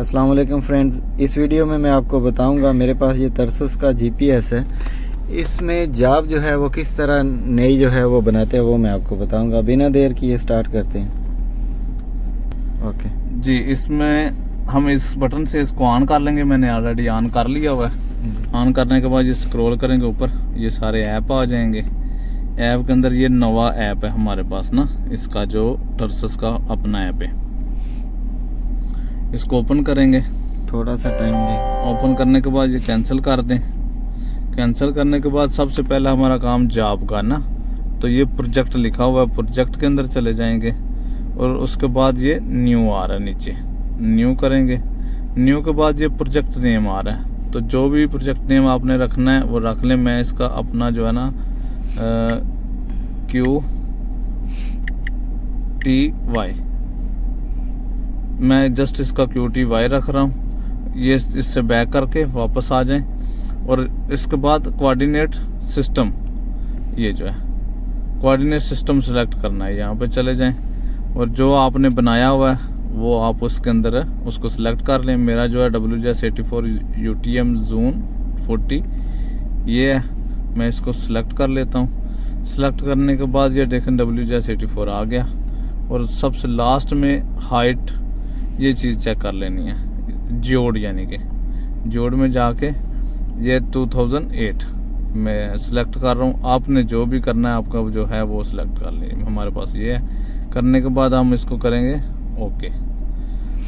अस्सलाम वालेकुम फ्रेंड्स, इस वीडियो में मैं आपको बताऊंगा मेरे पास ये तरसुस का जीपीएस है। इसमें जाब जो है वो किस तरह नई जो है वो बनाते हैं वो मैं आपको बताऊंगा। बिना देर किए स्टार्ट करते हैं। ओके जी, इसमें हम इस बटन से इसको ऑन कर लेंगे। मैंने ऑलरेडी ऑन कर लिया हुआ है। ऑन करने के बाद ये स्क्रॉल करेंगे ऊपर, ये सारे ऐप आ जाएंगे। ऐप के अंदर ये नवा ऐप है हमारे पास ना, इसका जो तरसुस का अपना ऐप है। इसको ओपन करेंगे, थोड़ा सा टाइम दें। ओपन करने के बाद ये कैंसिल कर दें। कैंसिल करने के बाद सबसे पहला हमारा काम जॉब का ना, तो ये प्रोजेक्ट लिखा हुआ है, प्रोजेक्ट के अंदर चले जाएंगे और उसके बाद ये न्यू आ रहा है नीचे, न्यू करेंगे। न्यू के बाद ये प्रोजेक्ट नेम आ रहा है, तो जो भी प्रोजेक्ट नेम आपने रखना है वो रख लें। मैं इसका अपना जो है ना QTY, मैं जस्ट इसका QTY रख रहा हूँ। ये इससे बैक करके वापस आ जाएं और इसके बाद कोऑर्डिनेट सिस्टम, ये जो है कोऑर्डिनेट सिस्टम सेलेक्ट करना है। यहाँ पे चले जाएं और जो आपने बनाया हुआ है वो आप उसके अंदर है उसको सिलेक्ट कर लें। मेरा जो है WJS84 UTM Zone 40 ये है, मैं इसको सिलेक्ट कर लेता हूँ। सिलेक्ट करने के बाद ये देखें WJS84 आ गया। और सबसे लास्ट में हाइट, ये चीज़ चेक कर लेनी है, जोड़ यानी कि जोड़ में जाके ये 2008 मैं सिलेक्ट कर रहा हूँ। आपने जो भी करना है आपका जो है वो सिलेक्ट कर लीजिए। हमारे पास ये है। करने के बाद हम इसको करेंगे ओके।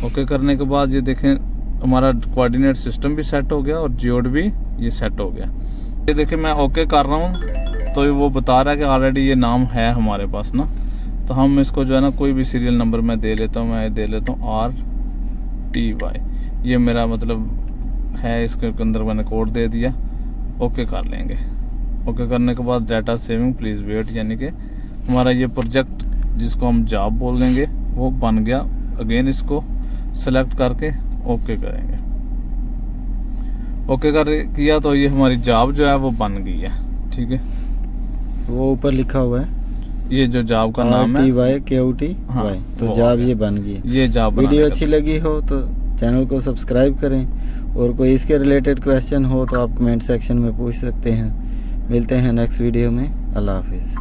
ओके करने के बाद ये देखें हमारा कोऑर्डिनेट सिस्टम भी सेट हो गया और जोड़ भी ये सेट हो गया। ये देखें मैं ओके कर रहा हूँ तो वो बता रहा है कि ऑलरेडी ये नाम है हमारे पास ना। तो हम इसको जो है ना कोई भी सीरियल नंबर मैं दे लेता हूँ, मैं दे लेता हूँ RTY, ये मेरा मतलब है। इसके अंदर मैंने कोड दे दिया। ओके कर लेंगे। ओके करने के बाद डाटा सेविंग प्लीज़ वेट, यानी कि हमारा ये प्रोजेक्ट जिसको हम जॉब बोल देंगे वो बन गया। अगेन इसको सेलेक्ट करके ओके करेंगे। ओके किया तो ये हमारी जॉब जो है वो बन गई है। ठीक है, वो ऊपर लिखा हुआ है ये जो जॉब का नाम है QTY। हाँ, तो जॉब ये बन गई। ये जॉब। वीडियो अच्छी लगी हो तो चैनल को सब्सक्राइब करें और कोई इसके रिलेटेड क्वेश्चन हो तो आप कमेंट सेक्शन में पूछ सकते हैं। मिलते हैं नेक्स्ट वीडियो में। अल्लाह हाफिज़।